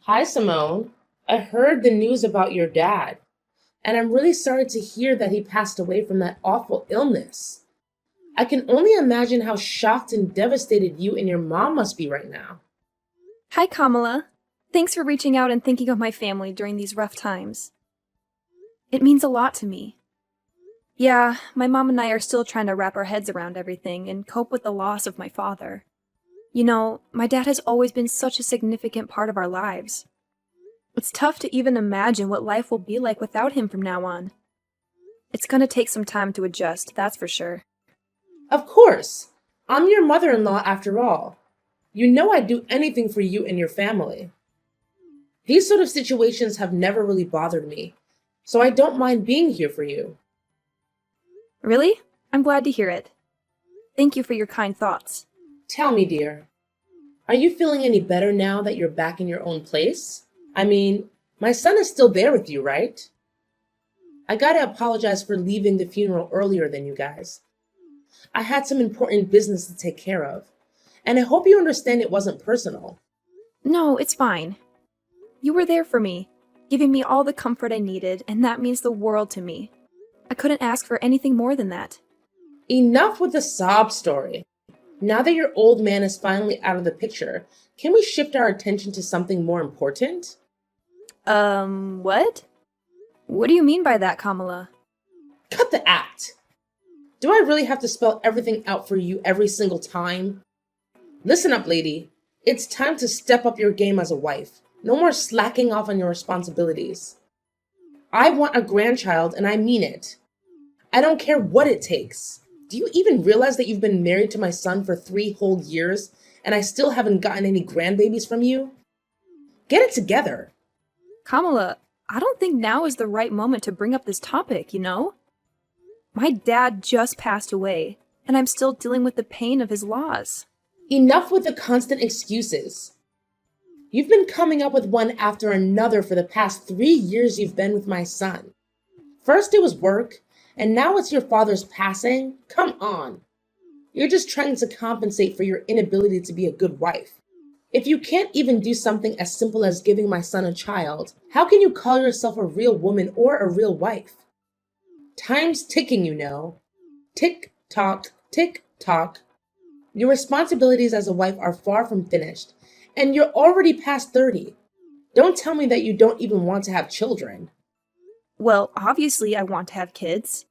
Hi, Simone. I heard the news about your dad, and I'm really sorry to hear that he passed away from that awful illness. I can only imagine how shocked and devastated you and your mom must be right now. Hi, Kamala. Thanks for reaching out and thinking of my family during these rough times. It means a lot to me. Yeah, my mom and I are still trying to wrap our heads around everything and cope with the loss of my father. You know, my dad has always been such a significant part of our lives. It's tough to even imagine what life will be like without him from now on. It's gonna take some time to adjust, that's for sure. Of course, I'm your mother in law after all. You know I'd do anything for you and your family. These sort of situations have never really bothered me, so I don't mind being here for you. Really? I'm glad to hear it. Thank you for your kind thoughts. Tell me, dear, are you feeling any better now that you're back in your own place? I mean, my son is still there with you, right? I gotta apologize for leaving the funeral earlier than you guys. I had some important business to take care of, and I hope you understand it wasn't personal. No, it's fine. You were there for me, giving me all the comfort I needed, and that means the world to me. I couldn't ask for anything more than that. Enough with the sob story. Now that your old man is finally out of the picture, can we shift our attention to something more important? What? What do you mean by that, Kamala? Cut the act! Do I really have to spell everything out for you every single time? Listen up, lady. It's time to step up your game as a wife. No more slacking off on your responsibilities. I want a grandchild, and I mean it. I don't care what it takes. Do you even realize that you've been married to my son for 3 whole years, and I still haven't gotten any grandbabies from you? Get it together. Kamala, I don't think now is the right moment to bring up this topic, you know? My dad just passed away, and I'm still dealing with the pain of his loss. Enough with the constant excuses. You've been coming up with one after another for the past 3 years you've been with my son. First it was work, and now it's your father's passing? Come on. You're just trying to compensate for your inability to be a good wife. If you can't even do something as simple as giving my son a child, how can you call yourself a real woman or a real wife? Time's ticking, you know. Tick tock, tick tock. Your responsibilities as a wife are far from finished, and you're already past 30. Don't tell me that you don't even want to have children. Well, obviously, I want to have kids.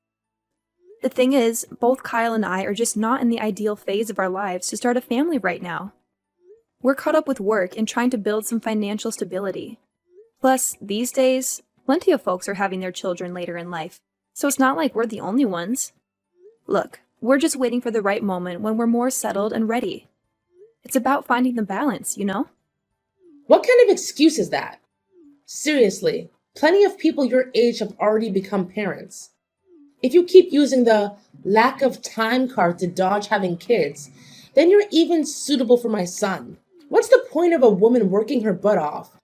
The thing is, both Kyle and I are just not in the ideal phase of our lives to start a family right now. We're caught up with work and trying to build some financial stability. Plus, these days, plenty of folks are having their children later in life, so it's not like we're the only ones. Look, we're just waiting for the right moment when we're more settled and ready. It's about finding the balance, you know? What kind of excuse is that? Seriously, plenty of people your age have already become parents. If you keep using the lack of time card to dodge having kids, then you're even suitable for my son. What's the point of a woman working her butt off?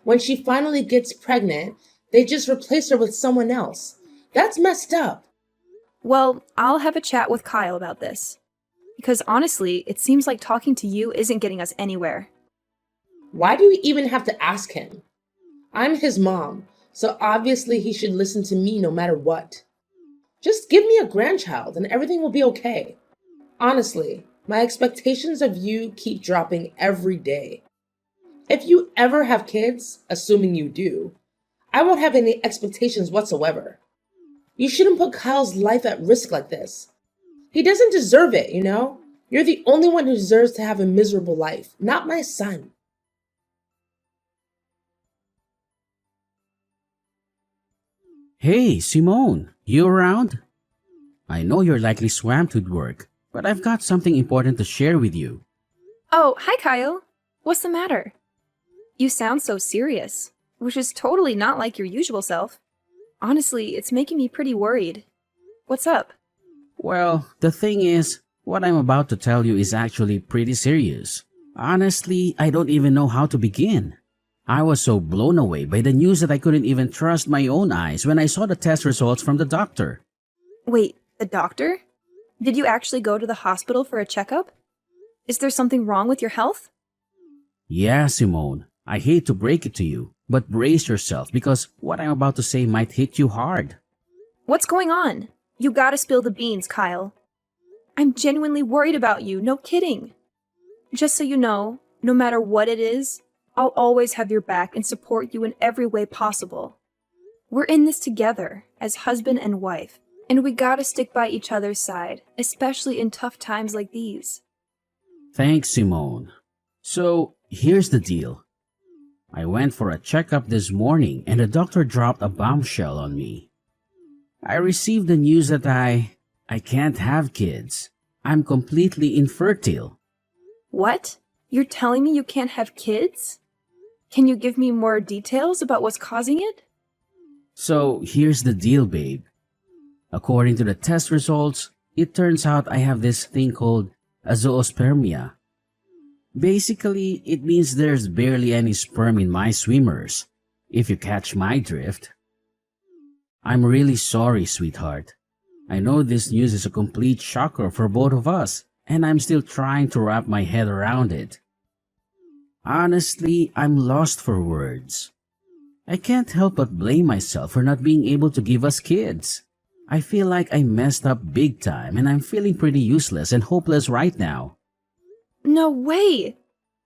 When she finally gets pregnant, they just replace her with someone else. That's messed up. Well, I'll have a chat with Kyle about this. Because honestly, it seems like talking to you isn't getting us anywhere. Why do you even have to ask him? I'm his mom, so obviously he should listen to me no matter what. Just give me a grandchild and everything will be okay. Honestly, my expectations of you keep dropping every day. If you ever have kids, assuming you do, I won't have any expectations whatsoever. You shouldn't put Kyle's life at risk like this. He doesn't deserve it, you know? You're the only one who deserves to have a miserable life, not my son. Hey, Simone, you around? I know you're likely swamped with work, but I've got something important to share with you. Oh, hi, Kyle. What's the matter? You sound so serious, which is totally not like your usual self. Honestly, it's making me pretty worried. What's up? Well, the thing is, what I'm about to tell you is actually pretty serious. Honestly, I don't even know how to begin. I was so blown away by the news that I couldn't even trust my own eyes when I saw the test results from the doctor. Wait, the doctor? Did you actually go to the hospital for a checkup? Is there something wrong with your health? Yeah, Simone, I hate to break it to you, but brace yourself because what I'm about to say might hit you hard. What's going on? You gotta spill the beans, Kyle. I'm genuinely worried about you, no kidding. Just so you know, no matter what it is, I'll always have your back and support you in every way possible. We're in this together, as husband and wife, and we gotta stick by each other's side, especially in tough times like these. Thanks, Simone. So, here's the deal. I went for a checkup this morning and the doctor dropped a bombshell on me. I received the news that I can't have kids. I'm completely infertile. What? You're telling me you can't have kids? Can you give me more details about what's causing it? So, here's the deal, babe. According to the test results, it turns out I have this thing called a zoospermia. Basically, it means there's barely any sperm in my swimmers, if you catch my drift. I'm really sorry, sweetheart. I know this news is a complete shocker for both of us, and I'm still trying to wrap my head around it. Honestly, I'm lost for words. I can't help but blame myself for not being able to give us kids. I feel like I messed up big time and I'm feeling pretty useless and hopeless right now. No way!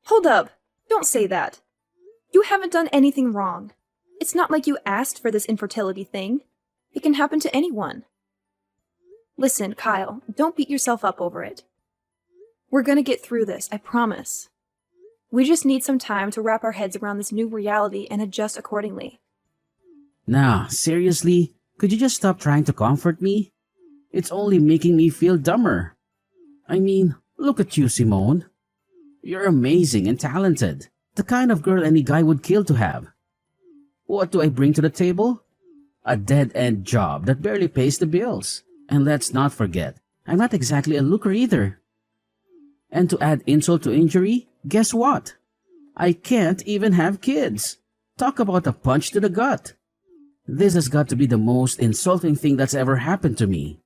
Hold up! Don't say that. You haven't done anything wrong. It's not like you asked for this infertility thing. It can happen to anyone. Listen, Kyle, don't beat yourself up over it. We're gonna get through this, I promise. We just need some time to wrap our heads around this new reality and adjust accordingly. Nah, seriously? Could you just stop trying to comfort me? It's only making me feel dumber. I mean, look at you, Simone. You're amazing and talented. The kind of girl any guy would kill to have. What do I bring to the table? A dead-end job that barely pays the bills. And let's not forget, I'm not exactly a looker either. And to add insult to injury, guess what? I can't even have kids. Talk about a punch to the gut. This has got to be the most insulting thing that's ever happened to me.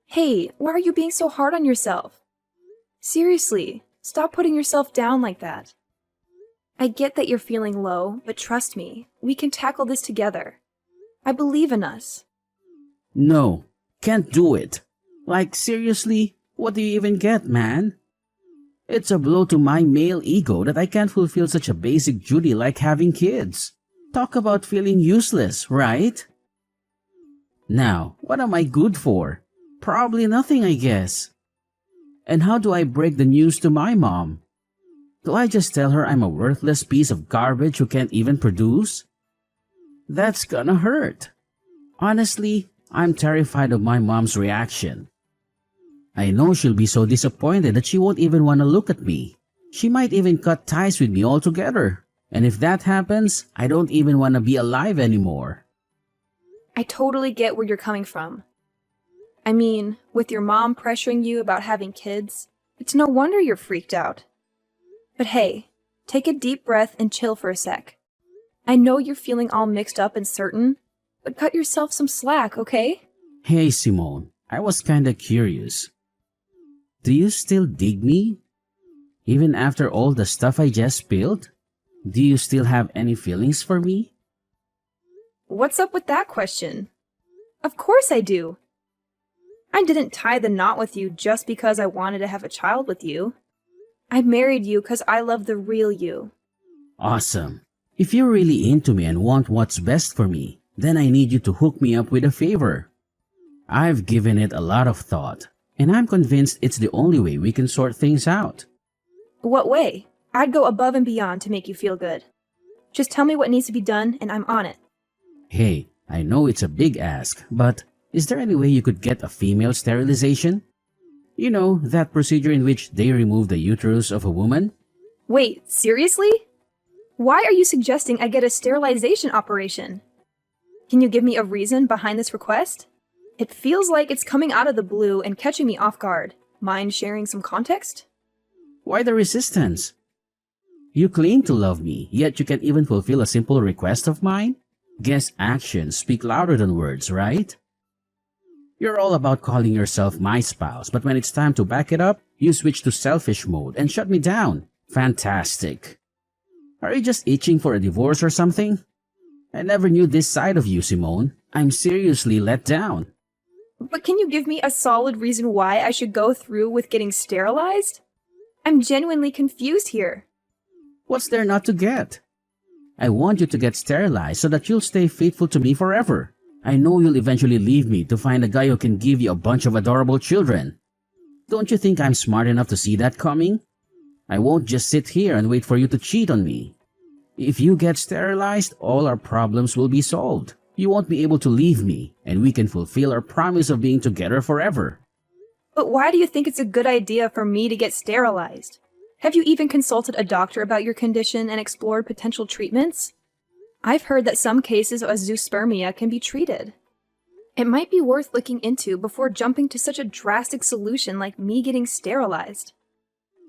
Hey, why are you being so hard on yourself? Seriously, stop putting yourself down like that. I get that you're feeling low, but trust me, we can tackle this together. I believe in us. No, can't do it. Like, seriously, what do you even get, man? It's a blow to my male ego that I can't fulfill such a basic duty like having kids. Talk about feeling useless, right? Now, what am I good for? Probably nothing, I guess. And how do I break the news to my mom? Do I just tell her I'm a worthless piece of garbage who can't even produce? That's gonna hurt. Honestly, I'm terrified of my mom's reaction. I know she'll be so disappointed that she won't even want to look at me. She might even cut ties with me altogether. And if that happens, I don't even want to be alive anymore. I totally get where you're coming from. I mean, with your mom pressuring you about having kids, it's no wonder you're freaked out. But hey, take a deep breath and chill for a sec. I know you're feeling all mixed up and certain, but cut yourself some slack, okay? Hey, Simone, I was kinda curious. Do you still dig me? Even after all the stuff I just spilled? Do you still have any feelings for me? What's up with that question? Of course I do. I didn't tie the knot with you just because I wanted to have a child with you. I married you because I love the real you. Awesome. If you're really into me and want what's best for me, then I need you to hook me up with a favor. I've given it a lot of thought, and I'm convinced it's the only way we can sort things out. What way? I'd go above and beyond to make you feel good. Just tell me what needs to be done and I'm on it. Hey, I know it's a big ask, but is there any way you could get a female sterilization? You know, that procedure in which they remove the uterus of a woman? Wait, seriously? Why are you suggesting I get a sterilization operation? Can you give me a reason behind this request? It feels like it's coming out of the blue and catching me off guard. Mind sharing some context? Why the resistance? You claim to love me, yet you can't even fulfill a simple request of mine? Guess actions speak louder than words, right? You're all about calling yourself my spouse, but when it's time to back it up, you switch to selfish mode and shut me down. Fantastic. Are you just itching for a divorce or something? I never knew this side of you, Simone. I'm seriously let down. But can you give me a solid reason why I should go through with getting sterilized? I'm genuinely confused here. What's there not to get? I want you to get sterilized so that you'll stay faithful to me forever. I know you'll eventually leave me to find a guy who can give you a bunch of adorable children. Don't you think I'm smart enough to see that coming? I won't just sit here and wait for you to cheat on me. If you get sterilized, all our problems will be solved. You won't be able to leave me, and we can fulfill our promise of being together forever. But why do you think it's a good idea for me to get sterilized? Have you even consulted a doctor about your condition and explored potential treatments? I've heard that some cases of azoospermia can be treated. It might be worth looking into before jumping to such a drastic solution like me getting sterilized.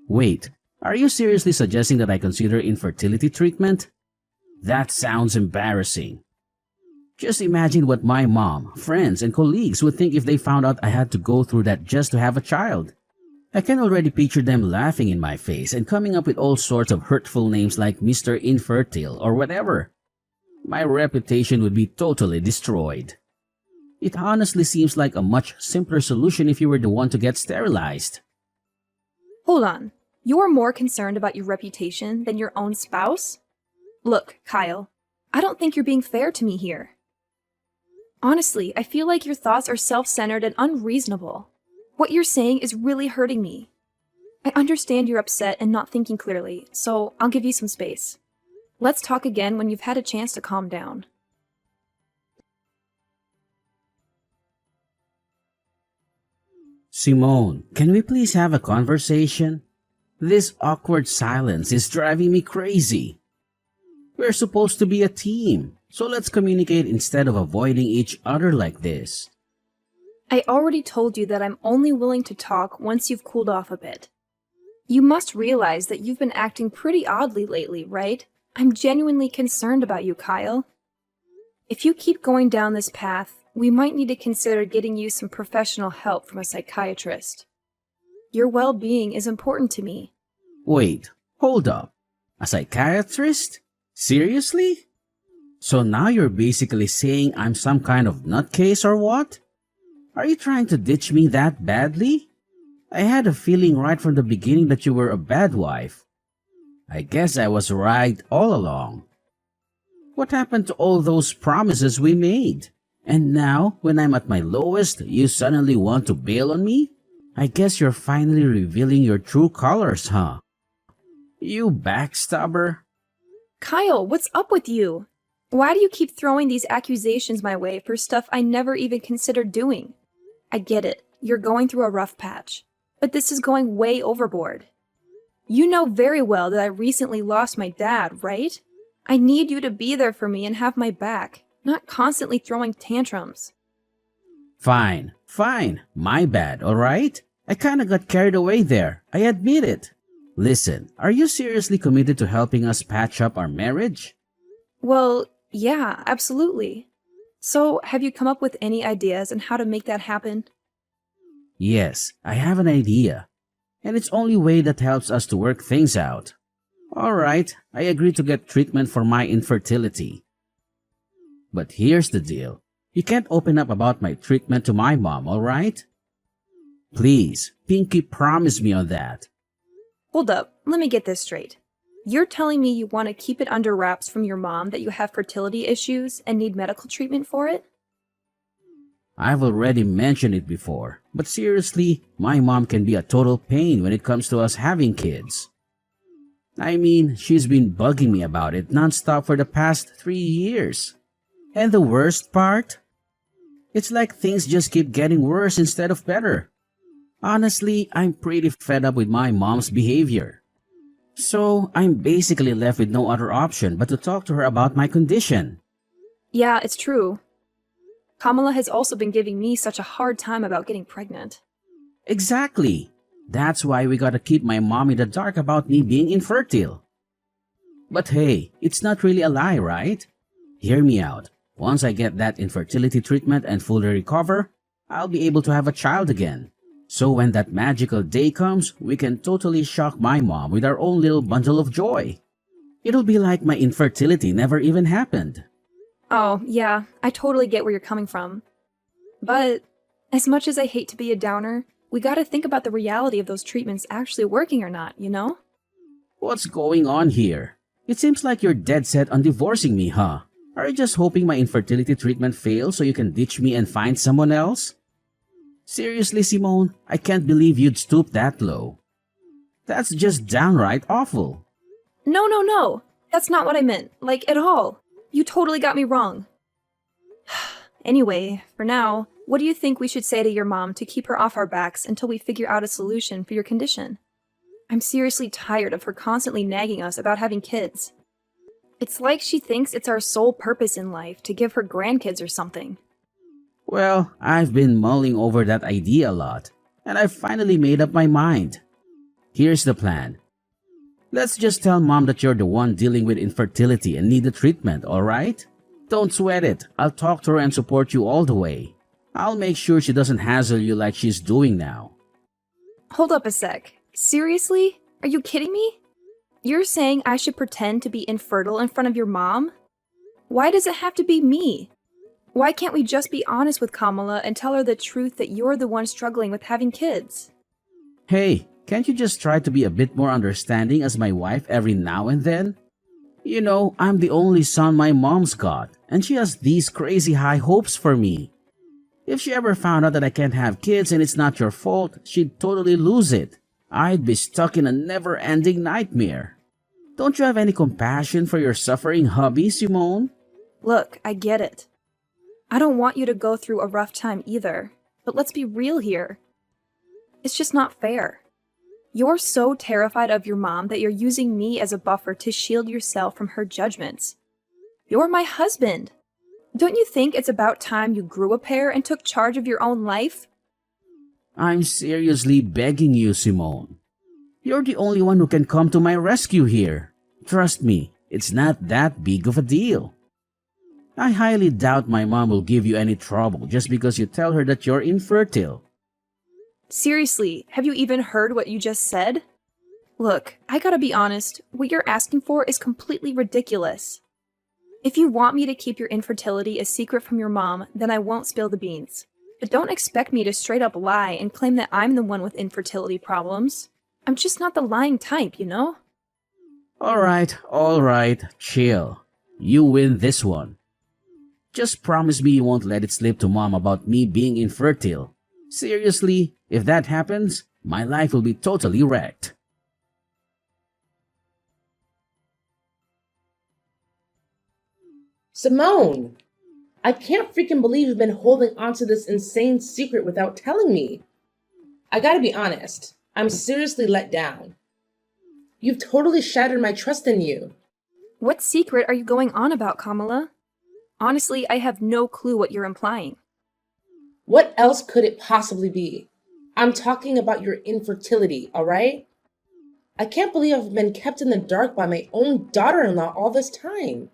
Wait, are you seriously suggesting that I consider infertility treatment? That sounds embarrassing. Just imagine what my mom, friends, and colleagues would think if they found out I had to go through that just to have a child. I can already picture them laughing in my face and coming up with all sorts of hurtful names like Mr. Infertile or whatever. My reputation would be totally destroyed. It honestly seems like a much simpler solution if you were the one to get sterilized. Hold on. You're more concerned about your reputation than your own spouse? Look, Kyle, I don't think you're being fair to me here. Honestly, I feel like your thoughts are self-centered and unreasonable. What you're saying is really hurting me. I understand you're upset and not thinking clearly, so I'll give you some space. Let's talk again when you've had a chance to calm down. Simone, can we please have a conversation? This awkward silence is driving me crazy. We're supposed to be a team, so let's communicate instead of avoiding each other like this. I already told you that I'm only willing to talk once you've cooled off a bit. You must realize that you've been acting pretty oddly lately, right? I'm genuinely concerned about you, Kyle. If you keep going down this path, we might need to consider getting you some professional help from a psychiatrist. Your well-being is important to me. Wait, hold up. A psychiatrist? Seriously? So now you're basically saying I'm some kind of nutcase or what? Are you trying to ditch me that badly? I had a feeling right from the beginning that you were a bad wife. I guess I was right all along. What happened to all those promises we made? And now, when I'm at my lowest, you suddenly want to bail on me? I guess you're finally revealing your true colors, huh? You backstabber. Kyle, what's up with you? Why do you keep throwing these accusations my way for stuff I never even considered doing? I get it, you're going through a rough patch, but this is going way overboard. You know very well that I recently lost my dad, right? I need you to be there for me and have my back, not constantly throwing tantrums. Fine, my bad, alright? I kinda got carried away there, I admit it. Listen, are you seriously committed to helping us patch up our marriage? Well, yeah, absolutely. So, have you come up with any ideas on how to make that happen? Yes, I have an idea. And it's only way that helps us to work things out. Alright, I agree to get treatment for my infertility. But here's the deal. You can't open up about my treatment to my mom, alright? Please, Pinky, promise me on that. Hold up, let me get this straight. You're telling me you want to keep it under wraps from your mom that you have fertility issues and need medical treatment for it? I've already mentioned it before, but seriously, my mom can be a total pain when it comes to us having kids. I mean, she's been bugging me about it nonstop for the past 3 years. And the worst part? It's like things just keep getting worse instead of better. Honestly, I'm pretty fed up with my mom's behavior. So, I'm basically left with no other option but to talk to her about my condition. Yeah, it's true. Kamala has also been giving me such a hard time about getting pregnant. Exactly. That's why we gotta keep my mom in the dark about me being infertile. But hey, it's not really a lie, right? Hear me out. Once I get that infertility treatment and fully recover, I'll be able to have a child again. So when that magical day comes, we can totally shock my mom with our own little bundle of joy. It'll be like my infertility never even happened. Oh, yeah, I totally get where you're coming from. But as much as I hate to be a downer, we gotta think about the reality of those treatments actually working or not, you know? What's going on here? It seems like you're dead set on divorcing me, huh? Are you just hoping my infertility treatment fails so you can ditch me and find someone else? Seriously, Simone, I can't believe you'd stoop that low. That's just downright awful. No. That's not what I meant, like, at all. You totally got me wrong. Anyway, for now, what do you think we should say to your mom to keep her off our backs until we figure out a solution for your condition? I'm seriously tired of her constantly nagging us about having kids. It's like she thinks it's our sole purpose in life to give her grandkids or something. Well, I've been mulling over that idea a lot, and I've finally made up my mind. Here's the plan. Let's just tell Mom that you're the one dealing with infertility and need the treatment, alright? Don't sweat it. I'll talk to her and support you all the way. I'll make sure she doesn't hassle you like she's doing now. Hold up a sec. Seriously? Are you kidding me? You're saying I should pretend to be infertile in front of your mom? Why does it have to be me? Why can't we just be honest with Kamala and tell her the truth that you're the one struggling with having kids? Hey, can't you just try to be a bit more understanding as my wife every now and then? You know, I'm the only son my mom's got, and she has these crazy high hopes for me. If she ever found out that I can't have kids and it's not your fault, she'd totally lose it. I'd be stuck in a never-ending nightmare. Don't you have any compassion for your suffering hubby, Simone? Look, I get it. I don't want you to go through a rough time either, but let's be real here. It's just not fair. You're so terrified of your mom that you're using me as a buffer to shield yourself from her judgments. You're my husband. Don't you think it's about time you grew a pair and took charge of your own life? I'm seriously begging you, Simone. You're the only one who can come to my rescue here. Trust me, it's not that big of a deal. I highly doubt my mom will give you any trouble just because you tell her that you're infertile. Seriously, have you even heard what you just said? Look, I gotta be honest, what you're asking for is completely ridiculous. If you want me to keep your infertility a secret from your mom, then I won't spill the beans. But don't expect me to straight up lie and claim that I'm the one with infertility problems. I'm just not the lying type, you know? Alright, chill. You win this one. Just promise me you won't let it slip to Mom about me being infertile. Seriously, if that happens, my life will be totally wrecked. Simone! I can't freaking believe you've been holding on to this insane secret without telling me. I gotta be honest, I'm seriously let down. You've totally shattered my trust in you. What secret are you going on about, Kamala? Honestly, I have no clue what you're implying. What else could it possibly be? I'm talking about your infertility, alright? I can't believe I've been kept in the dark by my own daughter-in-law all this time.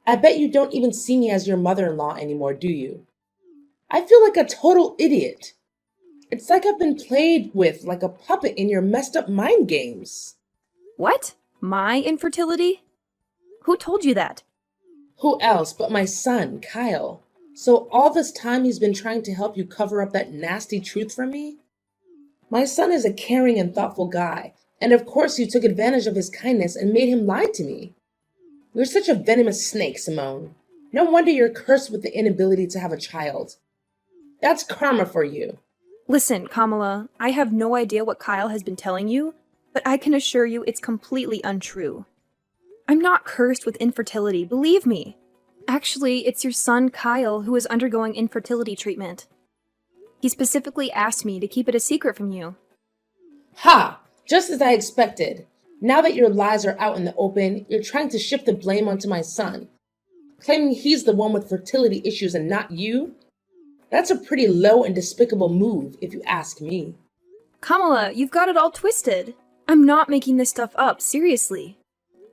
I bet you don't even see me as your mother-in-law anymore, do you? I feel like a total idiot. It's like I've been played with like a puppet in your messed up mind games. What? My infertility? Who told you that? Who else but my son, Kyle? So all this time he's been trying to help you cover up that nasty truth from me? My son is a caring and thoughtful guy, and of course you took advantage of his kindness and made him lie to me. You're such a venomous snake, Simone. No wonder you're cursed with the inability to have a child. That's karma for you. Listen, Kamala, I have no idea what Kyle has been telling you, but I can assure you it's completely untrue. I'm not cursed with infertility, believe me. Actually, it's your son, Kyle, who is undergoing infertility treatment. He specifically asked me to keep it a secret from you. Ha! Just as I expected. Now that your lies are out in the open, you're trying to shift the blame onto my son, claiming he's the one with fertility issues and not you? That's a pretty low and despicable move, if you ask me. Kamala, you've got it all twisted. I'm not making this stuff up, seriously.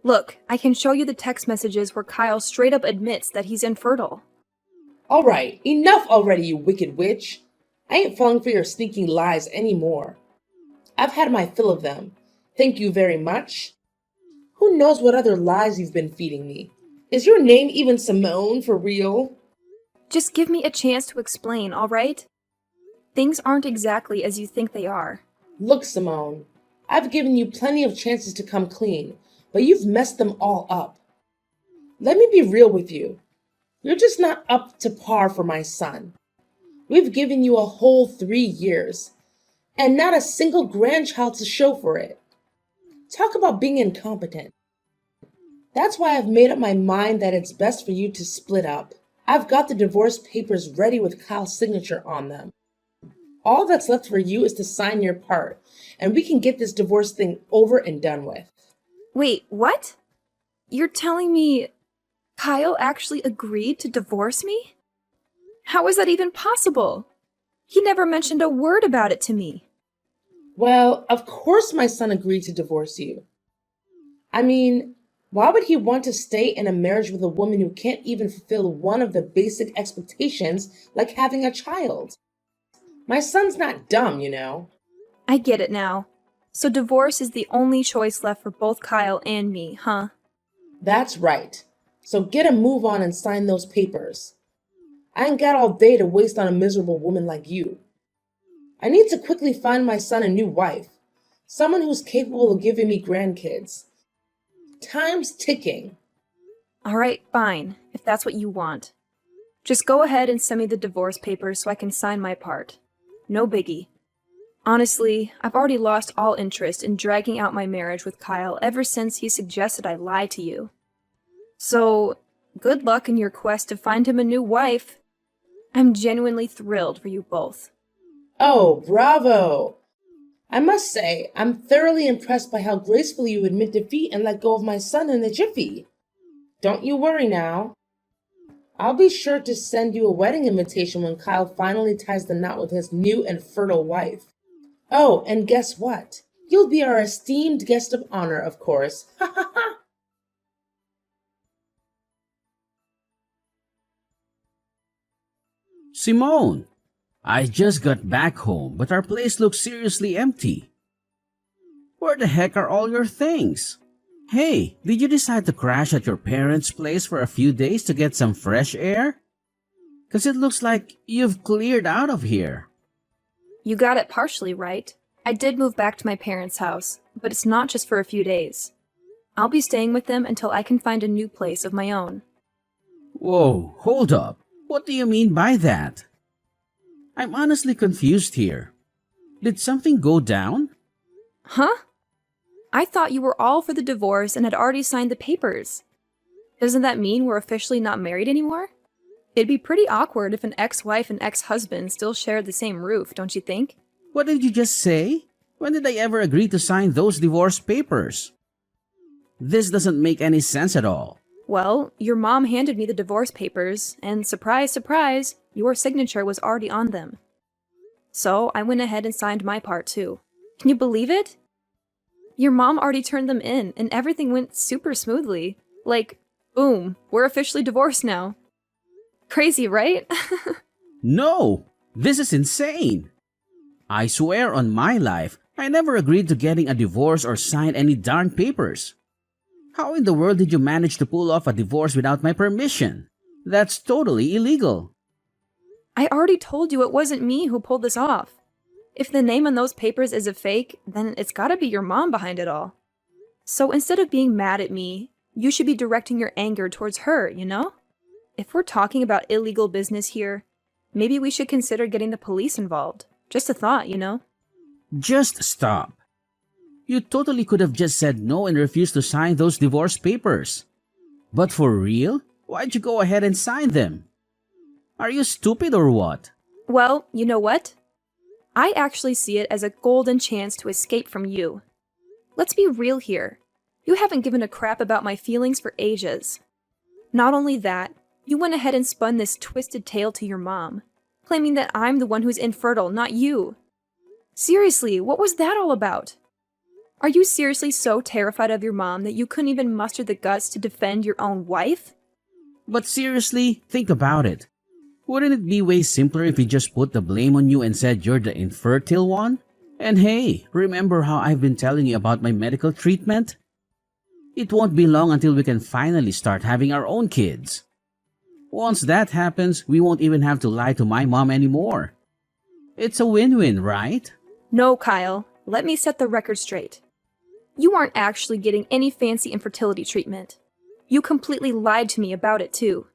Look, I can show you the text messages where Kyle straight up admits that he's infertile. All right, enough already, you wicked witch. I ain't falling for your sneaking lies anymore. I've had my fill of them. Thank you very much. Who knows what other lies you've been feeding me? Is your name even Simone for real? Just give me a chance to explain, all right? Things aren't exactly as you think they are. Look, Simone, I've given you plenty of chances to come clean, but you've messed them all up. Let me be real with you. You're just not up to par for my son. We've given you a whole 3 years, and not a single grandchild to show for it. Talk about being incompetent. That's why I've made up my mind that it's best for you to split up. I've got the divorce papers ready with Kyle's signature on them. All that's left for you is to sign your part, and we can get this divorce thing over and done with. Wait, what? You're telling me Kyle actually agreed to divorce me? How is that even possible? He never mentioned a word about it to me. Well, of course my son agreed to divorce you. I mean, why would he want to stay in a marriage with a woman who can't even fulfill one of the basic expectations like having a child? My son's not dumb, you know. I get it now. So divorce is the only choice left for both Kyle and me, huh? That's right. So get a move on and sign those papers. I ain't got all day to waste on a miserable woman like you. I need to quickly find my son a new wife, someone who's capable of giving me grandkids. Time's ticking. All right, fine, if that's what you want. Just go ahead and send me the divorce papers so I can sign my part. No biggie. Honestly, I've already lost all interest in dragging out my marriage with Kyle ever since he suggested I lie to you. So, good luck in your quest to find him a new wife. I'm genuinely thrilled for you both. Oh, bravo! I must say, I'm thoroughly impressed by how gracefully you admit defeat and let go of my son in a jiffy. Don't you worry now. I'll be sure to send you a wedding invitation when Kyle finally ties the knot with his new and fertile wife. Oh, and guess what? You'll be our esteemed guest of honor, of course. Ha ha ha! Simone, I just got back home, but our place looks seriously empty. Where the heck are all your things? Hey, did you decide to crash at your parents' place for a few days to get some fresh air? 'Cause it looks like you've cleared out of here. You got it partially right. I did move back to my parents' house, but it's not just for a few days. I'll be staying with them until I can find a new place of my own. Whoa, hold up. What do you mean by that? I'm honestly confused here. Did something go down? Huh? I thought you were all for the divorce and had already signed the papers. Doesn't that mean we're officially not married anymore? It'd be pretty awkward if an ex-wife and ex-husband still shared the same roof, don't you think? What did you just say? When did I ever agree to sign those divorce papers? This doesn't make any sense at all. Well, your mom handed me the divorce papers, and surprise, surprise, your signature was already on them. So I went ahead and signed my part too. Can you believe it? Your mom already turned them in, and everything went super smoothly. Like, boom, we're officially divorced now. Crazy, right? No! This is insane! I swear on my life, I never agreed to getting a divorce or sign any darn papers. How in the world did you manage to pull off a divorce without my permission? That's totally illegal. I already told you it wasn't me who pulled this off. If the name on those papers is a fake, then it's gotta be your mom behind it all. So instead of being mad at me, you should be directing your anger towards her, you know? If we're talking about illegal business here, maybe we should consider getting the police involved. Just a thought, you know? Just stop. You totally could have just said no and refused to sign those divorce papers. But for real? Why'd you go ahead and sign them? Are you stupid or what? Well, you know what? I actually see it as a golden chance to escape from you. Let's be real here. You haven't given a crap about my feelings for ages. Not only that, you went ahead and spun this twisted tale to your mom, claiming that I'm the one who's infertile, not you. Seriously, what was that all about? Are you seriously so terrified of your mom that you couldn't even muster the guts to defend your own wife? But seriously, think about it. Wouldn't it be way simpler if we just put the blame on you and said you're the infertile one? And hey, remember how I've been telling you about my medical treatment? It won't be long until we can finally start having our own kids. Once that happens, we won't even have to lie to my mom anymore. It's a win-win, right? No, Kyle. Let me set the record straight. You aren't actually getting any fancy infertility treatment. You completely lied to me about it, too.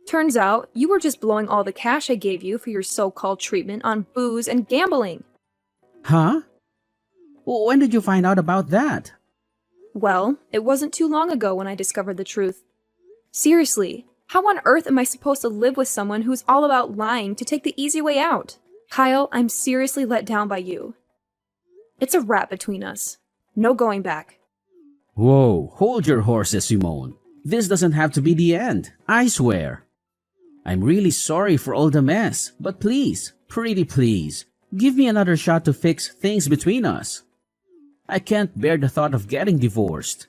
Turns out, you were just blowing all the cash I gave you for your so-called treatment on booze and gambling. Huh? When did you find out about that? Well, it wasn't too long ago when I discovered the truth. Seriously, how on earth am I supposed to live with someone who's all about lying to take the easy way out? Kyle, I'm seriously let down by you. It's a wrap between us. No going back. Whoa, hold your horses, Simone. This doesn't have to be the end, I swear. I'm really sorry for all the mess, but please, pretty please, give me another shot to fix things between us. I can't bear the thought of getting divorced.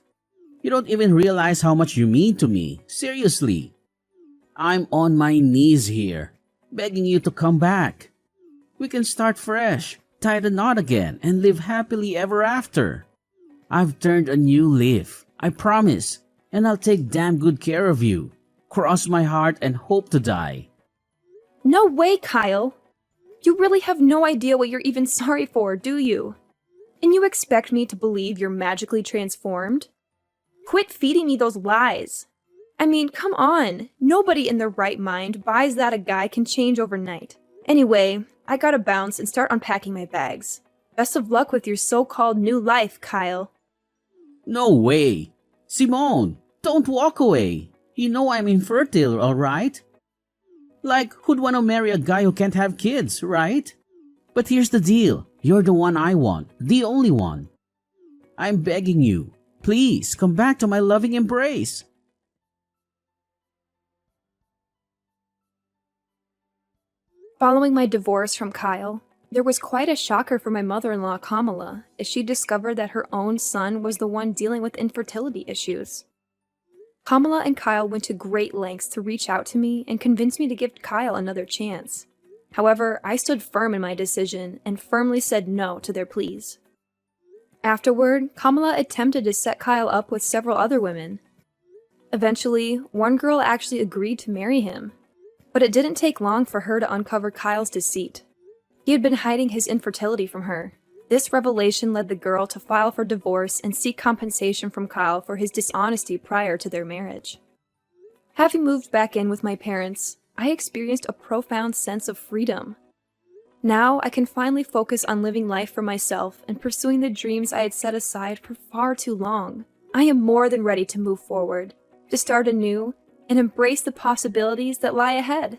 You don't even realize how much you mean to me, seriously. I'm on my knees here, begging you to come back. We can start fresh, tie the knot again, and live happily ever after. I've turned a new leaf, I promise, and I'll take damn good care of you. Cross my heart and hope to die. No way, Kyle. You really have no idea what you're even sorry for, do you? And you expect me to believe you're magically transformed? Quit feeding me those lies. I mean, come on. Nobody in their right mind buys that a guy can change overnight. Anyway, I gotta bounce and start unpacking my bags. Best of luck with your so-called new life, Kyle. No way. Simone, don't walk away. You know I'm infertile, alright? Like, who'd want to marry a guy who can't have kids, right? But here's the deal. You're the one I want, the only one. I'm begging you, please come back to my loving embrace. Following my divorce from Kyle, there was quite a shocker for my mother-in-law, Kamala, as she discovered that her own son was the one dealing with infertility issues. Kamala and Kyle went to great lengths to reach out to me and convince me to give Kyle another chance. However, I stood firm in my decision and firmly said no to their pleas. Afterward, Kamala attempted to set Kyle up with several other women. Eventually, one girl actually agreed to marry him, but it didn't take long for her to uncover Kyle's deceit. He had been hiding his infertility from her. This revelation led the girl to file for divorce and seek compensation from Kyle for his dishonesty prior to their marriage. Having moved back in with my parents, I experienced a profound sense of freedom. Now I can finally focus on living life for myself and pursuing the dreams I had set aside for far too long. I am more than ready to move forward, to start anew, and embrace the possibilities that lie ahead.